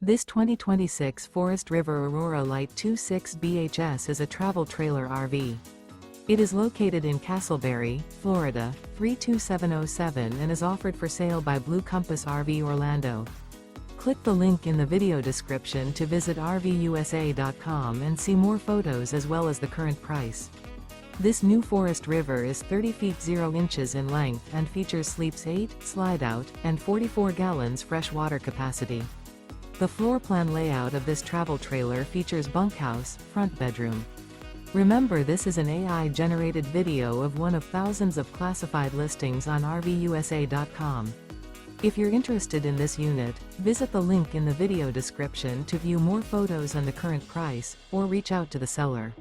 This 2026 Forest River Aurora Light 26 BHS is a travel trailer RV. It is located in Casselberry, Florida, 32707 and is offered for sale by Blue Compass RV Orlando. Click the link in the video description to visit RVUSA.com and see more photos as well as the current price. This new Forest River is 30 feet 0 inches in length and features sleeps 8, Slideout, and 44 gallons fresh water capacity. The floor plan layout of this travel trailer features bunkhouse, front bedroom. Remember, this is an AI-generated video of one of thousands of classified listings on RVUSA.com. If you're interested in this unit, visit the link in the video description to view more photos and the current price, or reach out to the seller.